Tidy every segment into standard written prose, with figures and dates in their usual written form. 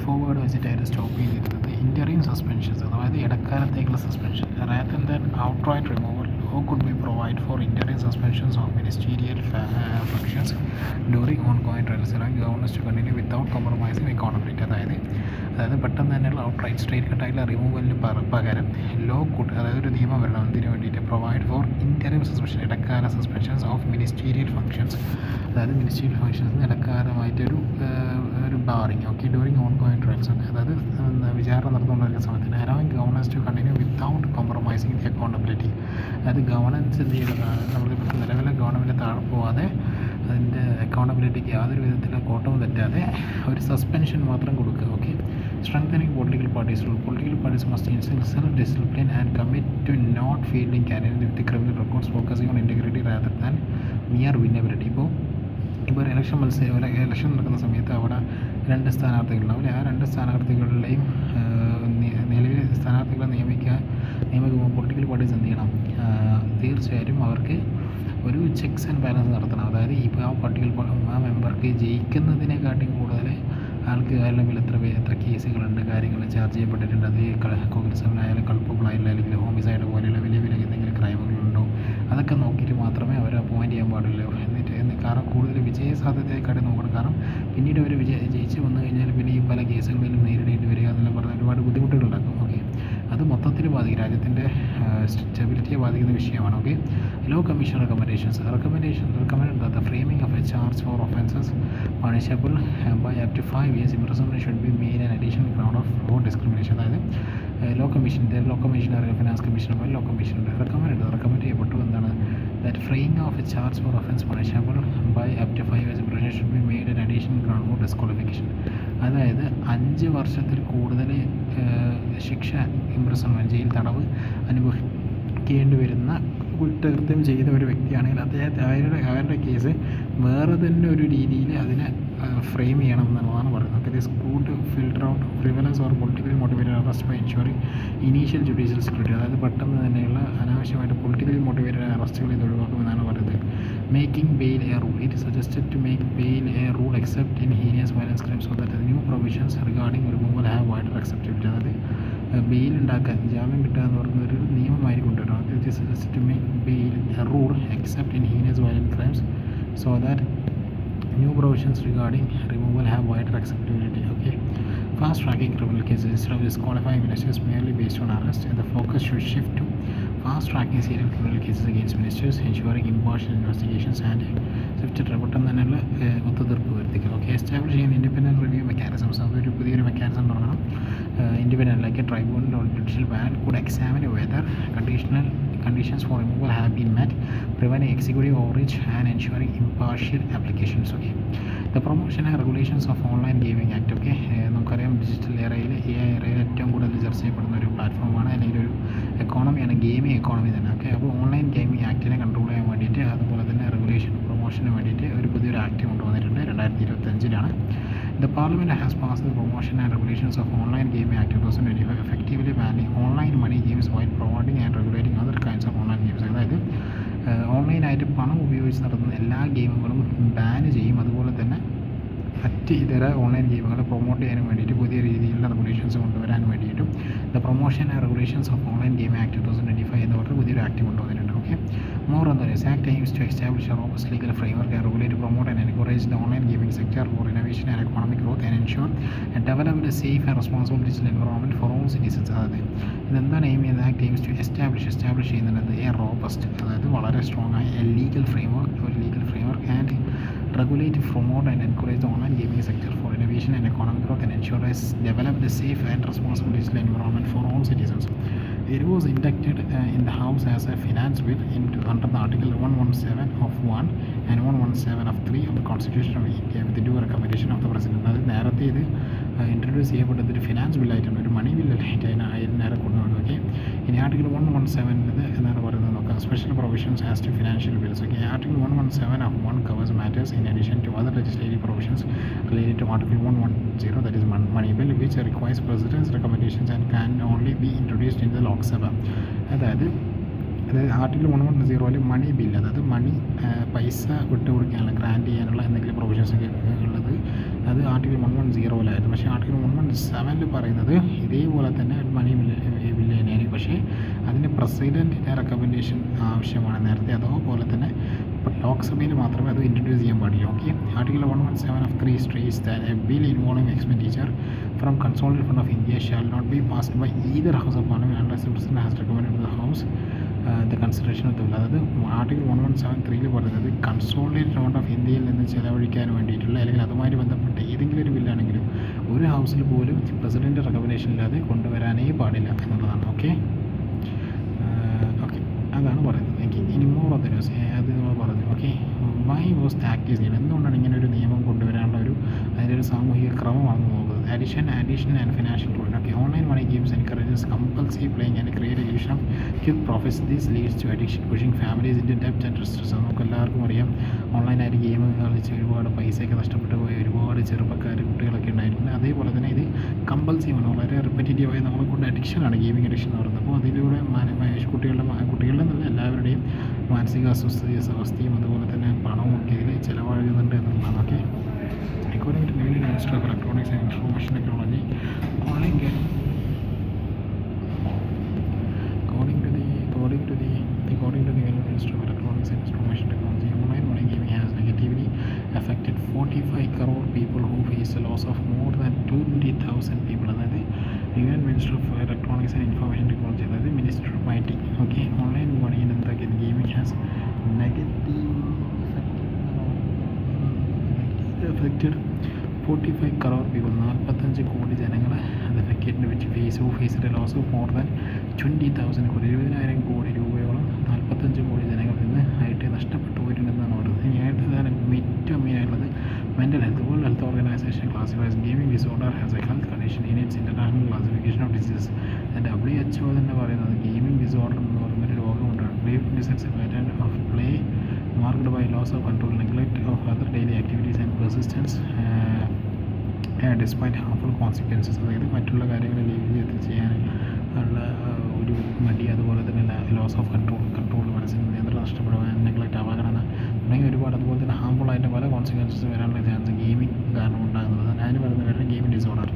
Forward വെച്ചിട്ടായിരുന്നു stop ചെയ്തിരുന്നത്. Interim suspensions, അതായത് ഇടക്കാലത്തേക്കുള്ള suspension rather than outright removal or could be provide for interim suspensions of ministerial functions during ongoing trials, allowing governors to continue without compromising accountability. അതായത് പെട്ടെന്ന് തന്നെയുള്ള outright straight കട്ടായിട്ടുള്ള റിമൂവലിന് പകരം law could, അതായത് ഒരു നിയമം വരണം ഇതിന് വേണ്ടിയിട്ട് പ്രൊവൈഡ് ഫോർ ഇൻ്ററിം സസ്പെൻഷൻ, ഇടക്കാല സസ്പെൻഷൻസ് ഓഫ് മിനിസ്റ്റീരിയൽ ഫംഗ്ഷൻസ്, അതായത് മിനിസ്റ്റീരിയൽ ഫംഗ്ഷൻസിന് ഇടക്കാലമായിട്ടൊരു barring during ongoing trials അതായത് വിചാരണ നടന്നുകൊണ്ടിരിക്കുന്ന സമയത്തിന് allowing governance to continue without compromising the accountability. അതായത് ഗവർണൻസ് എന്ത് ചെയ്യുന്നതാണ്, നമ്മളിപ്പോൾ നിലവിലെ ഗവൺമെൻറ് താഴെ പോവാതെ അതിൻ്റെ അക്കൗണ്ടബിലിറ്റിക്ക് യാതൊരു വിധത്തിലുള്ള കോട്ടവും തെറ്റാതെ ഒരു സസ്പെൻഷൻ മാത്രം കൊടുക്കുക. Strengthening political parties role. Political parties must instill self-discipline and commit to not fielding candidates with the criminal records, focusing on integrity rather than mere winnability. ഇപ്പോൾ ഒരു ഇലക്ഷൻ നടക്കുന്ന സമയത്ത് അവിടെ 2 സ്ഥാനാർത്ഥികളുണ്ടാവും. ആ 2 സ്ഥാനാർത്ഥികളുടെയും നിലവിലെ സ്ഥാനാർത്ഥികളെ നിയമിക്കുമ്പോൾ പൊളിറ്റിക്കൽ പാർട്ടീസ് എന്ത് ചെയ്യണം, തീർച്ചയായിട്ടും അവർക്ക് ഒരു ചെക്സ് ആൻഡ് ബാലൻസ് നടത്തണം. അതായത് ഇപ്പോൾ ആ മെമ്പർക്ക് ജയിക്കുന്നതിനെക്കാട്ടിയും കൂടുതൽ ആൾക്ക് അയാളുടെ മേൽ എത്ര കേസുകളുണ്ട്, കാര്യങ്ങൾ ചാർജ് ചെയ്യപ്പെട്ടിട്ടുണ്ട്, അത് കോൺഗ്രസ്സായാലും കൾപ്പബിളായില്ല, അല്ലെങ്കിൽ ഹോമിസൈഡ് പോലെയുള്ള വലിയ എന്തെങ്കിലും ക്രൈമുകളുണ്ടോ, അതൊക്കെ നോക്കിയിട്ട് മാത്രമേ അവർ അപ്പോയിൻറ്റ് ചെയ്യാൻ പാടുള്ളൂ. കാരണം കൂടുതൽ വിജയ സാധ്യതയെക്കാട്ടി നോക്കണം. കാരണം പിന്നീട് അവർ ജയിച്ച് വന്നു കഴിഞ്ഞാൽ പിന്നെ ഈ പല കേസുകളിലും നേരിടേണ്ടി വരിക എന്നെല്ലാം പറഞ്ഞാൽ ഒരുപാട് ബുദ്ധിമുട്ടുകളുണ്ടാക്കും. അത് മൊത്തത്തിൽ ബാധിക്കും, രാജ്യത്തിൻ്റെ സ്റ്റെബിലിറ്റിയെ ബാധിക്കുന്ന വിഷയമാണ്. Law commission recommendations recommended that the framing of a charge for offences punishable by up to 5 years imprisonment should be made an additional ground for discrimination. അതായത് law commissioner finance commissioner law commissioner recommend ചെയ്യപ്പെട്ടു എന്താണ്, that framing of a charge for offence punishable by up to 5 years imprisonment should be made an additional ground for disqualification. അതായത് 5 വർഷത്തിൽ കൂടുതൽ ശിക്ഷ, imprisonment, jail തടവ് അനുഭവിക്കേണ്ടി വരുന്ന കുറ്റകൃത്യം ചെയ്ത ഒരു വ്യക്തിയാണെങ്കിൽ അവരുടെ കേസ് വേറെ തന്നെ ഒരു രീതിയിൽ അതിനെ ഫ്രെയിം ചെയ്യണം എന്നുള്ളതാണ് പറയുന്നത്. This could filter out frivolous or politically motivated arrest by ensuring initial judicial security. അതായത് പെട്ടെന്ന് തന്നെയുള്ള അനാവശ്യമായിട്ട് പൊളിറ്റിക്കലി മോട്ടിവേറ്റഡ് അറസ്റ്റുകൾ ഇത് ഒഴിവാക്കുമെന്നാണ് പറയുന്നത്. Making bail a rule. It suggested to make bail a rule except in heinous violence crimes so that new provisions regarding removal have wider acceptability. അതായത് bail ഉണ്ടാക്കാൻ, ജാമ്യം കിട്ടുക എന്ന് പറയുന്നൊരു നിയമമായി കൊണ്ടുവരണം. It suggested to make bail a rule except in heinous violence crimes so that new provisions regarding removal have wider acceptability. Fast tracking criminal cases instead of disqualifying ministers merely based on arrest, and the focus should shift to fast tracking serial criminal cases against ministers, ensuring impartial investigations and swift പെട്ടെന്ന് തന്നെയുള്ള ഒത്തുതീർപ്പ് വരുത്തിക്കുക. Establishing independent review mechanisms, അതൊരു പുതിയൊരു mechanism തുടങ്ങണം. Independent like A tribunal or judicial ban could examine whether conditions for removal have been met, preventing executive overreach and ensuring impartial applications. The promotion and regulations of online gaming act. നമുക്കറിയാം digital എറയിൽ ഏറ്റവും കൂടുതൽ ചർച്ച ചെയ്യപ്പെടുന്ന ഒരു പ്ലാറ്റ്ഫോമാണ്, അല്ലെങ്കിൽ ഒരു എക്കോണമിയാണ് gaming economy തന്നെ. അപ്പോൾ ഓൺലൈൻ ഗെയിമിംഗ് ആക്ടിനെ കൺട്രോൾ ചെയ്യാൻ വേണ്ടിയിട്ട്, അതുപോലെ തന്നെ റെഗുലേഷൻ പ്രൊമോഷന് വേണ്ടിയിട്ട് ഒരു പുതിയൊരു ആക്ട് കൊണ്ടുവന്നിട്ടുണ്ട്. 2025 The Parliament has passed the Promotion and Regulations of Online Gaming Act 2025, effectively banning online money games while promoting and regulating other kinds of online games. അതായത് ഓൺലൈനായിട്ട് പണം ഉപയോഗിച്ച് നടത്തുന്ന എല്ലാ ഗെയിമുകളും ബാൻ ചെയ്യും. അതുപോലെ തന്നെ മറ്റ് ഇതര ഓൺലൈൻ ഗെയിമുകളെ പ്രൊമോട്ട് ചെയ്യാനും വേണ്ടിയിട്ട് പുതിയ രീതിയിലുള്ള റെഗുലേഷൻസ് കൊണ്ടുവരാൻ വേണ്ടിയിട്ടും the promotion and regulations of online gaming act 2025 എന്ന് പറഞ്ഞ പുതിയൊരു ആക്ട് കൊണ്ടുവന്നിട്ടുണ്ട്. More on this, Act aims to establish a robust legal framework and regulate, promote and encourage the online gaming sector for innovation and economic growth, and ensure and develop a safe and responsible digital environment for all citizens. ഇതെന്താണ് aim ചെയ്യുന്നത്? Act aims to establish ചെയ്യുന്നത് A robust, അതായത് വളരെ strong ആയ ഒരു legal framework and regulate, promote and encourage the online gaming sector for innovation and economic growth, and ensure develop a safe and responsible digital environment for all citizens. It was inducted in the House as a finance bill under the Article 117 of 1 and 117 of 3 of the Constitution of India with the due recommendation of the President. അത് നേരത്തെ ഇത് introduce ചെയ്യപ്പെട്ടത് ഒരു finance ബില്ലായിട്ടാണ്, ഒരു മണി ബില്ലായിട്ട് അതിന് നേരെ കൊണ്ടുപോകുന്നത്. ഇനി ആർട്ടിക്കിൾ 117 എന്നാണ് പറയുന്നത് നോക്കാം. Special provisions as to financial bills. Article 117 of 1 covers matters in addition to other legislative provisions related to Article 110, that is money bill, which requires President's recommendations and can only be introduced in the Lok Sabha. അതായത് article 110 മണി bill, അതായത് മണി പൈസ വിട്ടുകൊടുക്കാനുള്ള grant ചെയ്യാനുള്ള എന്തെങ്കിലും provisions ഒക്കെ ഉള്ളത് അത് article 110 പക്ഷേ article 117 പറയുന്നത് ഇതേപോലെ തന്നെ മണി വില്ലേനാണ്, പക്ഷേ അതിന് പ്രസിഡൻറ്റിൻ്റെ റെക്കമെൻഡേഷൻ ആവശ്യമാണ് നേരത്തെ, അതുപോലെ തന്നെ ലോക്സഭയിൽ മാത്രമേ അത് ഇൻട്രൊഡ്യൂസ് ചെയ്യാൻ പാടില്ല. Okay, article 117 of 3 states that a bill involving expenditure from consolidated fund of India shall not be passed by either house of parliament unless the president has recommended to the house the consideration of the bill. അതായത് article 117(3) പറയുന്നത് consolidated fund of ഇന്ത്യയിൽ നിന്ന് ചിലവഴിക്കാൻ വേണ്ടിയിട്ടുള്ള അല്ലെങ്കിൽ അതുമായി ബന്ധപ്പെട്ട് ഏതെങ്കിലും ഒരു ബില്ലാണെങ്കിലും ഒരു ഹൗസിൽ പോലും പ്രസിഡൻറ്റ് റെക്കമെൻഡേഷൻ ഇല്ലാതെ കൊണ്ടുവരാനേ പാടില്ല എന്നുള്ളതാണ്. ഓക്കെ, അതാണ് പറയുന്നത്. എനിക്ക് ഇനി മോർ ഓഫ് ദ ന്യൂസ് അത് നമ്മൾ പറഞ്ഞു. Okay, why was the act is needed, എന്തുകൊണ്ടാണ് ഇങ്ങനെ ഒരു നിയമം കൊണ്ടുവരാനുള്ള അതിൻ്റെ ഒരു സാമൂഹിക ക്രമമാണെന്ന് നോക്കുന്നത്. addition and financial ruin. Okay, online money games encourages compulsory playing and create a illusion of quick profits. This leads to addiction, pushing families into debt and stress. നമുക്ക് എല്ലാവർക്കും അറിയാം, ഓൺലൈനായിട്ട് ഗെയിം കളിച്ച് ഒരുപാട് പൈസയൊക്കെ നഷ്ടപ്പെട്ടു പോയ ഒരുപാട് ചെറുപ്പക്കാർ കുട്ടികളൊക്കെ ഉണ്ടായിരുന്നു. അതേപോലെ തന്നെ ഇത് കമ്പൽസീവാണ്, വളരെ റിപ്പറ്റേറ്റീവായി നമ്മളെ കൊണ്ട് അഡിക്ഷനാണ് ഗെയിമിംഗ് അഡിക്ഷൻ എന്ന് പറയുന്നത്. അപ്പോൾ അതിലൂടെ കുട്ടികളുടെ നല്ല എല്ലാവരുടെയും മാനസിക അവസ്ഥയും അതുപോലെ തന്നെ പണവും ഒക്കെ ഇതിൽ ചിലവഴിക്കുന്നുണ്ട് എന്നുള്ളതാണ്. Okay, according to the Union Ministry of Electronics and Information Technology, online game according to the Union Ministry of Electronics and Information Technology, online money gaming has negatively affected 45 crore people who face a loss of more than 20,000 people. അതായത് Union Ministry of Electronics and Information Technology, അതായത് Ministry of IT. Okay, online money എന്താക്കിയത് gaming has negative affected 45 crore people, 45 കോടി ജനങ്ങളെ അത് affected, which faced a loss of more than 20,000 കോടി, 20,000 കോടി രൂപയോളം 45 കോടി ജനങ്ങളിൽ നിന്ന് ആയിട്ട് നഷ്ടപ്പെട്ടു പോയിട്ടുണ്ടെന്നാണ് പറയുന്നത്. ഇനി അടുത്തതാണ് ഏറ്റവും മെയിനായിട്ടുള്ളത് mental health. World health organization classifies gaming disorder as a health condition in its international classification of diseases. WHO തന്നെ പറയുന്നത് ഗെയിമിംഗ് ഡിസോർഡർ എന്ന് പറയുന്നൊരു രോഗമുണ്ടാണ്. Brief disease pattern of play marked by loss of control, neglect of other daily activities and persistence despite harmful consequences. അതായത് മറ്റുള്ള കാര്യങ്ങൾ leave ചെയ്യാൻ ഉള്ള ഒരു മടി, അതുപോലെ തന്നെ ലോസ് ഓഫ് കൺട്രോൾ മനസ്സിന് നിയന്ത്രണം നഷ്ടപ്പെടുക, നെഗ്ലക്റ്റ്, അവഗണന തുടങ്ങിയ ഒരുപാട്, അതുപോലെ തന്നെ ഹാംഫുൾ ആയിട്ട് പല കോൺസിക്വൻസസ് വരാനുള്ള ചാൻസ് ഗെയിമിംഗ് കാരണം ഉണ്ടാകുന്നത്. അതിന് പറയുന്ന പേര് gaming disorder.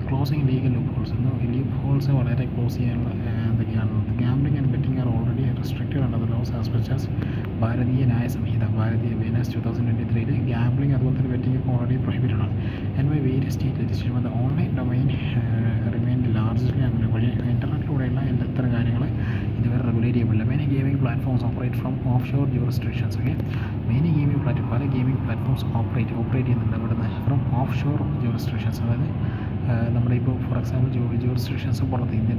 Closing legal loopholes. Loopholes വളരെ ക്ലോസ് ചെയ്യാനുള്ള എന്തൊക്കെയാണ്? Gambling and betting are already restricted under the laws as such as Bharatiya Nyaya Sanhita, Bharatiya BNS 2023 gambling അതുപോലെ തന്നെ ബെറ്റിംഗ് ഒക്കെ ഓൾറെഡി പ്രൊഹിബിറ്റഡ് ആണ്. And by various state legislation the online domain remain largely unregulated. ഇൻ്റർനെറ്റിലൂടെയുള്ള ഇത്തരം കാര്യങ്ങൾ ഇതുവരെ റെഗുലേറ്റ് ചെയ്യപ്പെടില്ല. Many gaming platforms operate from offshore jurisdictions. Okay, പല ഗെയിമിംഗ് പ്ലാറ്റ്ഫോംസ് ഓപ്പറേറ്റ് ചെയ്യുന്നുണ്ട് അവിടെ നിന്ന് ഫ്രം ഓഫ് ഷോർ ജൂറിസ്ട്രിക്ഷൻസ്. അതായത് നമ്മുടെ ഇപ്പോൾ ഫോർ എക്സാമ്പിൾ ജൂറിസ്ട്രിക്ഷൻസ് പുറത്ത്, ഇന്ത്യൻ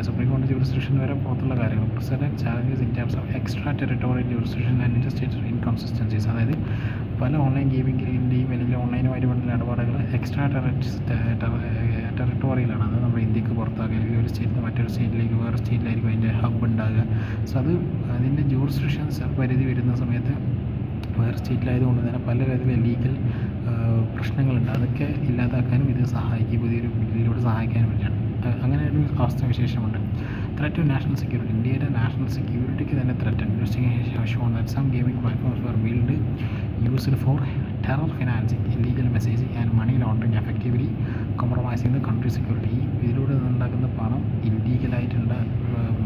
സുപ്രീം കോടതി ജൂറിസ്ട്രിക്ഷൻ വരെ പുറത്തുള്ള കാര്യങ്ങൾ. Present challenges in terms of extra territorial jurisdiction and interstate inconsistencies. അതായത് പല ഓൺലൈൻ ഗെയിമിങ്ങിൻ്റെയും അല്ലെങ്കിൽ ഓൺലൈനുമായിട്ട് ബന്ധപ്പെട്ട ഇടപാടുകൾ എക്സ്ട്രാ ടെറിട്ടോറിയലാണ്. അത് നമ്മുടെ ഇന്ത്യക്ക് പുറത്താക്കുക, അല്ലെങ്കിൽ ഒരു സ്റ്റേറ്റിൽ നിന്ന് മറ്റൊരു സ്റ്റേറ്റിലേക്ക്, വേറെ സ്റ്റേറ്റിലായിരിക്കും അതിൻ്റെ ഹബ്ബ് ഉണ്ടാകുക. സോ അതിൻ്റെ ജൂറിസ്ട്രിക്ഷൻസ് പരിധി വരുന്ന സമയത്ത് വേറെ സ്റ്റേറ്റിലായതുകൊണ്ട് തന്നെ പല തരത്തിലുള്ള ലീഗൽ പ്രശ്നങ്ങളുണ്ട്. അതൊക്കെ ഇല്ലാതാക്കാനും ഇത് സഹായിക്കും, പുതിയൊരു ഇതിലൂടെ സഹായിക്കാനും പറ്റുകയാണ്. അങ്ങനെ ഒരു അവസ്ഥാവിശേഷമുണ്ട്. Threat to national security. ഇന്ത്യയുടെ നാഷണൽ സെക്യൂരിറ്റിക്ക് തന്നെ threat. Investigation shown that some gaming platforms were ബിൽഡ് used for terror financing, illegal messaging and money laundering, effectively compromising the country security. ഇതിലൂടെ ഉണ്ടാക്കുന്ന പണം ഇല്ലീഗലായിട്ടുള്ള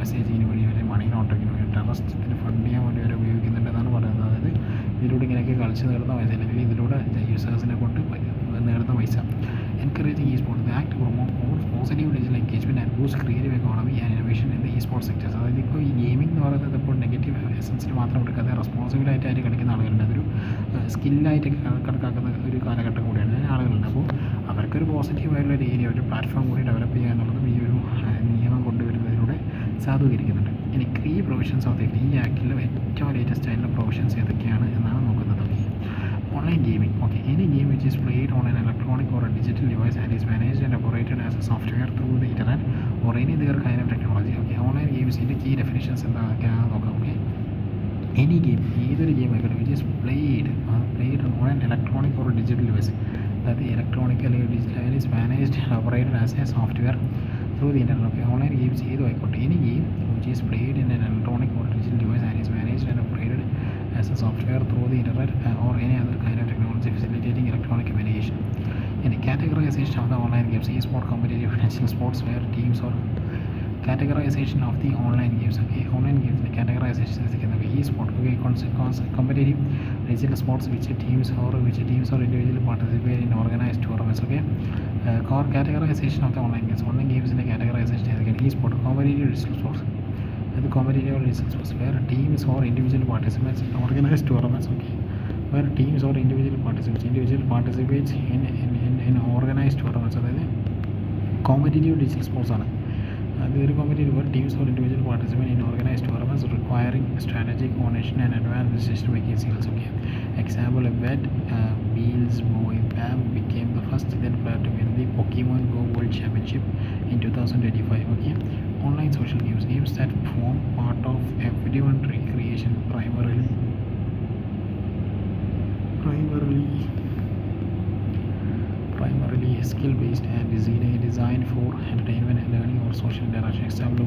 മെസ്സേജിങ്ങിന് വേണ്ടി, അല്ലെങ്കിൽ മണി ലോണ്ടറിങ്ങിന് വേണ്ടി, ടെററിസ്റ്റിന് ഫണ്ട് ചെയ്യാൻ വേണ്ടി വരെ ഉപയോഗിക്കുന്നുണ്ടെന്നാണ് പറയുന്നത്. അതായത് ഇതിലൂടെ ഇങ്ങനെയൊക്കെ കളിച്ച് നേടുന്ന പൈസ, അല്ലെങ്കിൽ ഇതിലൂടെ യൂസേഴ്സിനെ കൊണ്ട് നേടുന്ന പൈസ. Encouraging e-sport. The act promote more positive digital engagement and boost creative economy and innovation in the e-sport sectors. അതായത് ഇപ്പോൾ ഈ ഗെയിമിംഗ് എന്ന് പറയുന്നത് ഇപ്പോൾ നെഗറ്റീവ് എസൻസിൽ മാത്രം എടുക്കാതെ റെസ്പോൺസിബിളായിട്ട് ആയിട്ട് കളിക്കുന്ന ആളുകളുണ്ട്. അതൊരു സ്കില്ലായിട്ട് കണക്കാക്കുന്ന ഒരു കാലഘട്ടം കൂടിയാണ് ആളുകളുണ്ട്. അപ്പോൾ അവർക്കൊരു പോസിറ്റീവായിട്ടുള്ള ഒരു ഏരിയ, ഒരു പ്ലാറ്റ്ഫോം കൂടി ഡെവലപ്പ് ചെയ്യുക എന്നുള്ളതും ഈ ഒരു നിയമം കൊണ്ടുവരുന്നതിലൂടെ സാധൂകരിക്കുന്നുണ്ട്. ഇനി കീ പ്രൊവിഷൻസ് ഓഫ് ഈ ആക്ടിൽ ഏറ്റവും ലേറ്റസ്റ്റ് ആയിട്ടുള്ള പ്രൊവിഷൻസ് ഏതൊക്കെയാണ് എന്നാണ് നോക്കുന്നത്. Online gaming. Okay, any game which is played on an electronic or a digital device and is managed and operated as a software through the internet or any other kind of technology. Okay, online games in the key definitions എന്തൊക്കെയാണ് നോക്കാം. Okay, any game, ഏതൊരു game ആയിക്കോട്ടെ, which is played on an electronic or a digital device, that electronic അല്ലെങ്കിൽ digital and is managed and operated as a software through the internet. Okay, online games ഏതും ആയിക്കോട്ടെ, any game which is played in an electronic or digital device and is managed and operated as a software through the internet or any other kind of technology facilitating electronic communication. In categorization of the online games, e-sport, competitive, national sports, where teams or categorization of the online games. Okay, online games categorization is e-sport. Okay, competitive regional sports which teams or individually participate in organized tournaments. Okay, core categorization of the online games. Online games in the categorization is again e-sport, competitive digital sports. And the competitive digital sports where teams or individual participants in organized tournaments. Okay, where teams or individual participates in organized tournaments. അതായത് competitive digital sports ആണ്. The competitive teams or individual participant in organized tournaments requiring strategic coordination and advanced decision-making skills. Okay. Example: a bet Beals Boy Bam became the first Indian player to win the Pokemon Go World Championship in 2025. Okay. Online social games that form part of everyone recreation primarily skill-based and designed for entertainment and learning or social interaction. Example: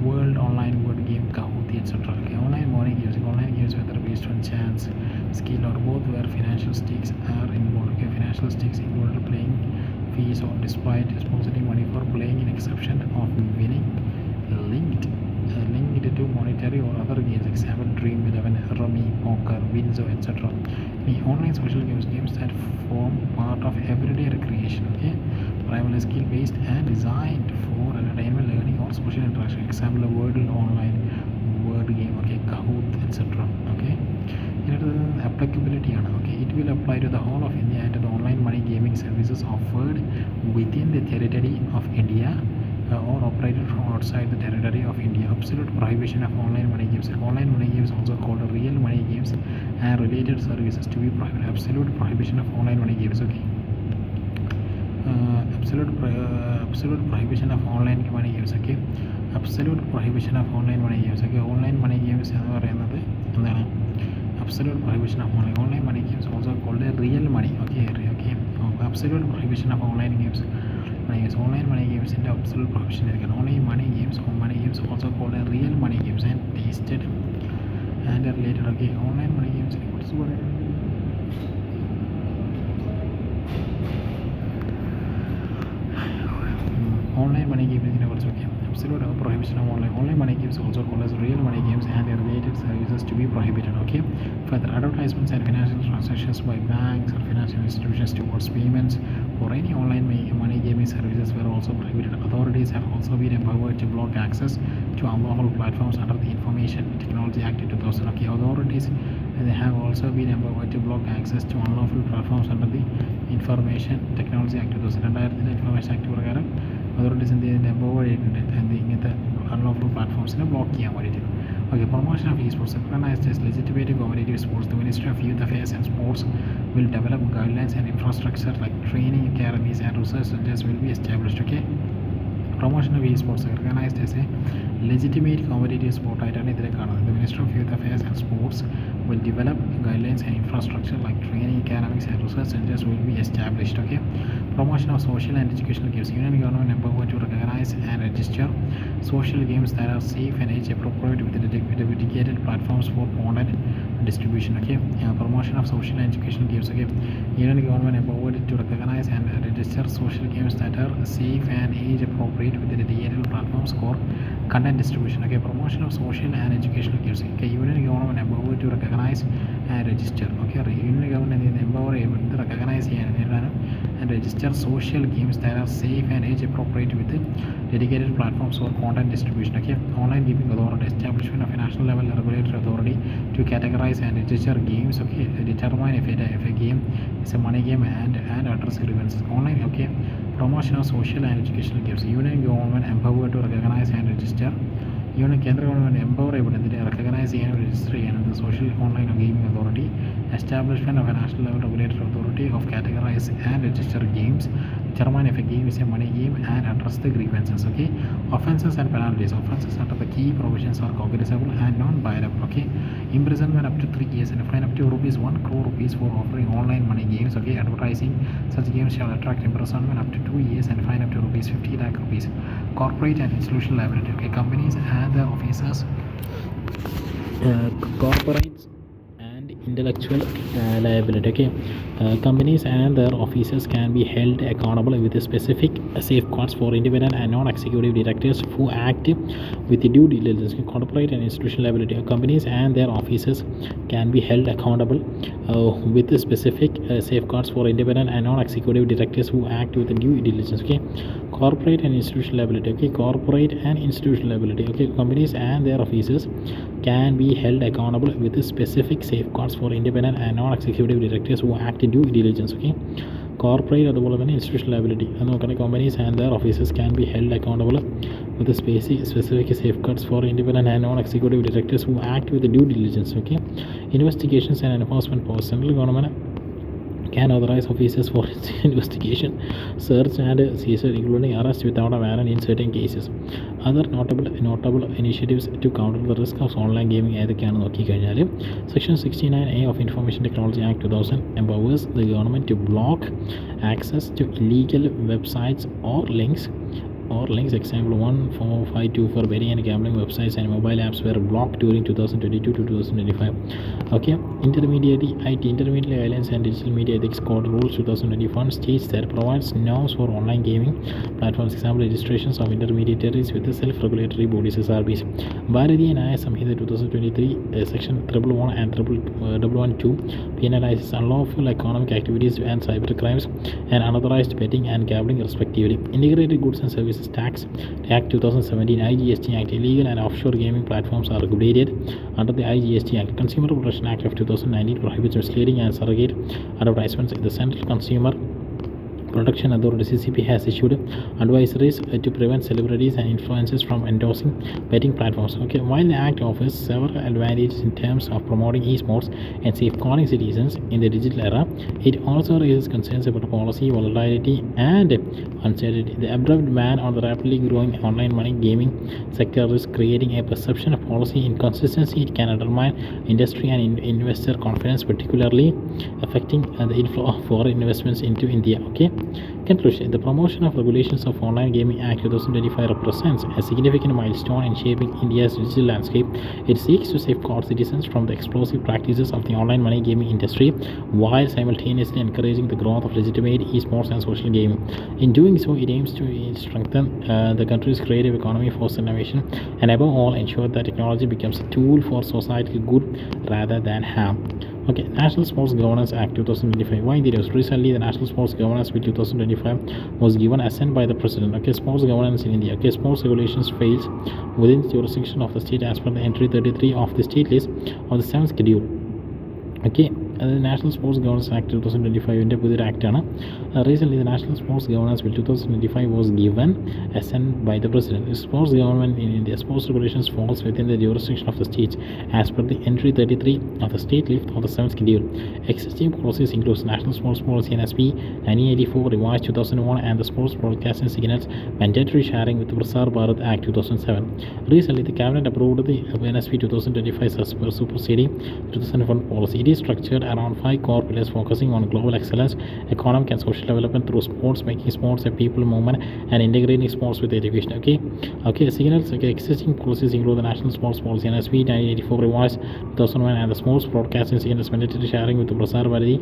world online word game Kahoot, etc. Okay, online games whether based on chance, skill, or both, where financial stakes are involved. Okay, financial stakes involved playing fees or despite depositing money for playing, in exception of winning, linked to monetary or other games. Example: Dream 11, Rummy, Poker, Winzo, etc. The online social games that form part of everyday recreation. Okay, primarily skill based and designed for entertainment, learning, or social interaction. Example: word online word game. Okay, Kahoot, etc. Okay, applicability. Okay, it will apply to the whole of India and to the online money gaming services offered within the territory of India or operated from outside the territory of India. Absolute prohibition of online money games. Online money games, also called real money games, and related services to be prohibited. Absolute prohibition of online money games. Okay. Absolute prohibition of online money games. Okay. Absolute prohibition of online money games. Okay. Online money games എന്ന് പറയുന്നത് എന്താണ്? Absolute prohibition of online money games, also called real money. Okay. Absolute prohibition of online games. Online money games in the absolute prohibition. Online money games also called real money games and tasted and related. Okay, online money games online money games also. Okay, absolute prohibition of online money games, also called as real money games and related services, to be prohibited. Okay, further, advertisements and financial transactions by banks or financial institutions towards payments for any online money gaming services were also prohibited. Authorities have also been empowered to block access to unlawful platforms under the Information Technology Act 2000. Okay, authorities they have also been empowered to block access to unlawful platforms under the Information Technology Act 2000. Information Act പ്രകാരം authorities എന്ത് ചെയ്യുന്നത്, empowered ചെയ്തിട്ടുണ്ട് ഇങ്ങനത്തെ unlawful പ്ലാറ്റ്ഫോംസിനെ block ചെയ്യാൻ വേണ്ടിയിട്ട്. Okay, promotion of esports. Recognized as legitimate competitive sports, the Ministry of Youth Affairs and Sports will develop guidelines and infrastructure like training academies and research centers will be established. Okay, promotion of esports recognized as a legitimate competitive sport ആയിട്ടാണ് ഇതിനെ കാണുന്നത്. The Ministry of Youth Affairs and Sports will develop guidelines and infrastructure like training academies and research centers will be established. Okay, promotion of social and educational games. Union government empowered to recognize and register social games that are safe and age appropriate with dedicated platforms for content distribution. Okay, promotion of social and educational games. Okay, Union government empowered to recognize and register social games that are safe and age appropriate with dedicated platforms for content distribution. Okay, promotion of social and educational games. Okay, Union government empowered to recognize and register. Okay, Union government empower to recognize and register social games that are safe and age appropriate with dedicated platforms for content distribution. Okay, online gaming authority, establishment of a national level regulatory authority to categorize and register games. Okay, determine if a game is a money game and address grievances. Online. Okay, promotion of social and educational games. Union government empowered to recognize and register. കേന്ദ്ര government empower ചെയ്യപ്പെടുന്നതിന് recognise ചെയ്യാനും register ചെയ്യാനും social online gaming authority, establishment of a national level regulatory authority of categorise and register games, determine if a game is a money game and address the grievances. Okay, offences and penalties. Offences under the key provisions are cognizable and non-violable. Okay, imprisonment up to 3 years and a fine up to ₹1 crore for offering online money games. Okay, advertising such games shall attract imprisonment up to 2 years and fine up to ₹50 lakh. Corporate and institutional liability. Okay, companies and their officers, corporates and intellectual liability. Okay, companies and their officers can be held accountable with specific safeguards for independent and non-executive directors who act with due diligence. Corporate and institutional liability. Companies and their officers can be held accountable with specific safeguards for independent and non-executive directors who act with due diligence. Okay, corporate and institutional liability. Okay, corporate and institutional liability. Okay, companies and their officers can be held accountable with specific safeguards for independent and non-executive directors who act in due diligence. Okay, corporate അതുപോലെ തന്നെ institutional liability അത് നോക്കണേ companies and their officers can be held accountable with specific safeguards for independent and non executive directors who act with due diligence. Okay, investigations and enforcement power. Central government can authorize officers for investigation, search and seizure, including arrest without a warrant in certain cases. Other notable initiatives to counter the risk of online gaming ഏതൊക്കെയാണെന്ന് നോക്കിക്കഴിഞ്ഞാൽ section 69A of Information Technology Act 2000 empowers the government to block access to illegal websites or links. Example 14524 for betting and gambling websites and mobile apps were blocked during 2022 to 2025. Okay, intermediate guidelines and digital media ethics code rules 2021 states that provides norms for online gaming platforms. Example, registrations of intermediaries with the self-regulatory bodies SRBs. Bharatiya Nyaya Samhita 2023 section 111 and 112 penalizes unlawful economic activities and cyber crimes and unauthorized betting and gambling respectively. Integrated Goods and Services Tax Act 2017, IGST Act. Illegal and offshore gaming platforms are regulated under the IGST Act. Consumer Protection Act of 2019 prohibits misleading and surrogate advertisements. The Central Consumer Protection Authority CCP has issued advisories to prevent celebrities and influencers from endorsing betting platforms. Okay, while the Act offers several advantages in terms of promoting esports and safeguarding citizens in the digital era, it also raises concerns about policy volatility and uncertainty. The abrupt ban on the rapidly growing online money gaming sector is creating a perception of policy inconsistency. It can undermine industry and investor confidence, particularly affecting the inflow of foreign investments into India. Okay. Conclusion. The promotion of regulations of Online Gaming Act 2025 represents a significant milestone in shaping India's digital landscape. It seeks to safeguard citizens from the explosive practices of the online money gaming industry while simultaneously encouraging the growth of legitimate esports and social gaming. In doing so, it aims to strengthen the country's creative economy, foster innovation, and above all, ensure that technology becomes a tool for societal good rather than harm. Okay, National Sports Governance Act 2025. Why there was recently the National Sports Governance Bill 2025 was given assent by the President. Okay, sports governance in India. Okay, sports regulations fails within the jurisdiction of the state as per the entry 33 of the state list of the 7th schedule. Okay, the National Sports Governance Act 2025 ന്റെ പുതിയൊരു ആക്റ്റാണ്. Recently the National Sports Governance Bill 2025 was given assent by the President. The sports government in India, sports regulations falls within the jurisdiction of the states as per the entry 33 of the state list of the 7th schedule. Existing policies include National Sports Policy NSP 1984 revised 2001 and the Sports Broadcasting Signals Mandatory Sharing with Prasar Bharat Act 2007. Recently the Cabinet approved the NSP 2025 superseding 2001 policy. It is structured around 5 core pillars focusing on global excellence, economic and social development through sports, making sports a people movement and integrating sports with education. Okay, signals. Okay, existing policies include the National Sports Policy NSP 1984 revised 2001 and the Sports Broadcasting Signals Mandatory Sharing with Prasar Bharati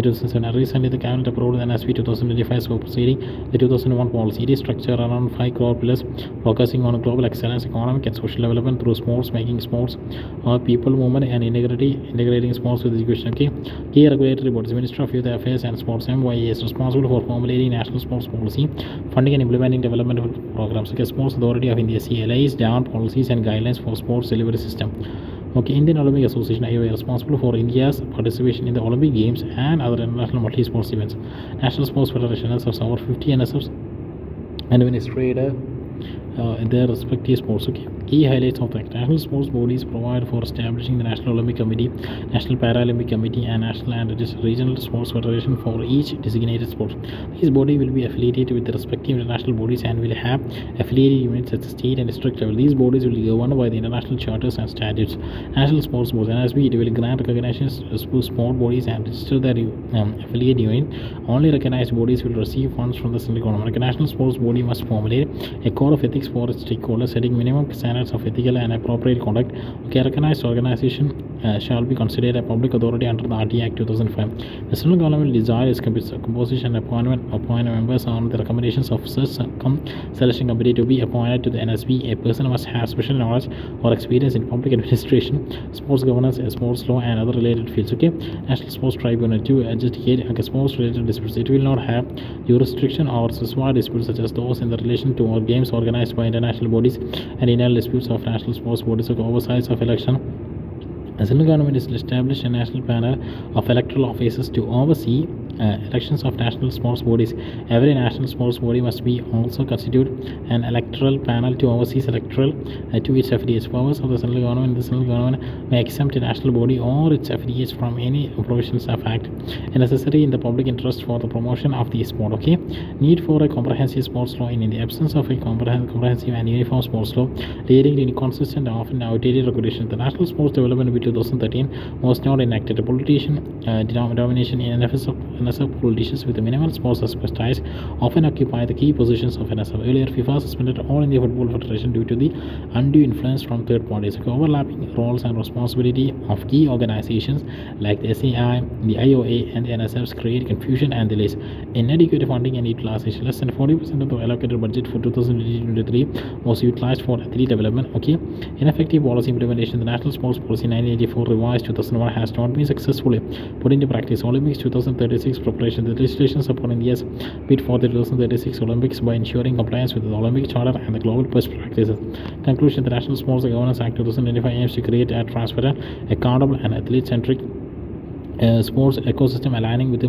2007. Recently the Cabinet approved the NSP 2025 superseding the 2001 policy. It is structured around 5 core pillars focusing on global excellence, economic and social development through sports, making sports a people movement and integrating sports with education. Okay, key regulatory bodies. Ministry of Youth Affairs and Sports MYA is responsible for formulating national sports policy, funding and implementing development programs. Okay, Sports Authority of India lays down policies and guidelines for sports delivery system. Okay, Indian Olympic Association IOA responsible for India's participation in the Olympic Games and other international multi-sports events. National Sports Federation NSFs over 50 NSFs administrator in their respective sports. Okay, key highlights of the act. National sports bodies provide for establishing the National Olympic Committee, National Paralympic Committee and National and Regional Sports Federation for each designated sport. These bodies will be affiliated with the respective international bodies and will have affiliated units at the state and district level. These bodies will be governed by the international charters and statutes. National Sports Board NSB, it will grant recognition to sport bodies and register their affiliate unit. Only recognized bodies will receive funds from the central government. A national sports body must formulate a code of ethics for its stakeholders, setting minimum standards of ethical and appropriate conduct. Okay, recognized organization shall be considered a public authority under the RT Act 2005. The central government will decide its composition and appoint members on the recommendations of such selection committee. To be appointed to the NSB, a person must have special knowledge or experience in public administration, sports governance, sports law, and other related fields. Okay, National Sports Tribunal to adjudicate sports related disputes. It will not have jurisdiction or specified disputes such as those in the relation to games organized by international bodies and internal disputes of national sports bodies. Oversight of election. The central government is to establish a national panel of electoral officers to oversee elections of national sports bodies. Every national sports body must be also constitute an electoral panel to oversee electoral to its affiliates. Powers of the central government. The central government may exempt a national body or its affiliates from any provisions of act necessary in the public interest for the promotion of the sport. Okay, need for a comprehensive sports law. In the absence of a comprehensive and uniform sports law, leading to inconsistent and often outdated regulations, the National Sports Development Bill 2013 was not enacted. A politician domination in NSF politicians with minimal sports expertise often occupy the key positions of NSF. Earlier, FIFA suspended All India Football Federation due to the undue influence from third parties. Overlapping roles and responsibility of key organizations like the SAI, the IOA, and the NSF create confusion and delays. Inadequate funding and utilization. Less than 40% of the allocated budget for 2023 was utilized for athlete development. Okay, ineffective policy implementation. The National Sports Policy 1984 revised 2001 has not been successfully put into practice. Olympics 2036 preparation. The legislation supporting India's bid for the 2036 Olympics by ensuring compliance with the Olympic Charter and the global best practices. Conclusion: the National Sports Governance Act 2025 aims to create a transparent, accountable, and athlete-centric sports ecosystem aligning with the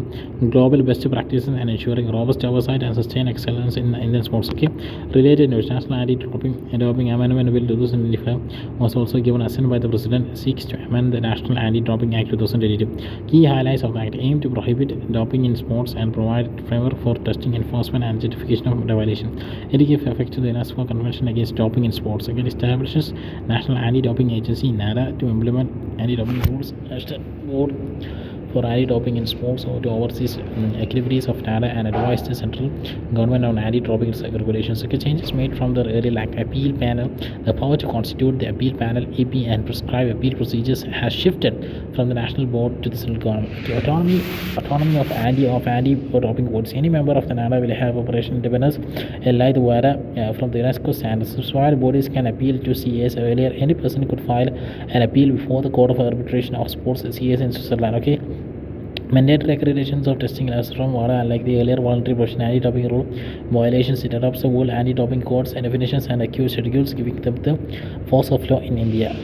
global best practices and ensuring robust oversight and sustained excellence in Indian sports. Okay, related news: National Anti-Doping Amendment Bill 2025 was also given assent by the President. Seeks to amend the National Anti-Doping Act 2022. Key highlights of the act: aim to prohibit doping in sports and provide framework for testing, enforcement, and certification of violation. It gives effect to the UNESCO Convention Against Doping in Sports. Again, establishes National Anti-Doping Agency (NADA) to implement anti-doping rules. National Board for anti-doping in sports or to oversee activities of NADA and advise the central government on anti-doping regulations. Okay, changes made from the earlier appeal panel. The power to constitute the appeal panel (AP) and prescribe appeal procedures has shifted from the national board to the central government. The autonomy of anti-doping boards. Any member of the NADA will have operational independence allied from the UNESCO standards. While bodies can appeal to CAS earlier, any person could file an appeal before the Court of Arbitration of Sports (CAS) in Switzerland. Okay. Mandatory accreditations of testing labs from WADA, unlike the earlier voluntary version anti-doping rule violations. It adopts the whole anti-doping codes and definitions and accused schedules, giving them the force of law in India.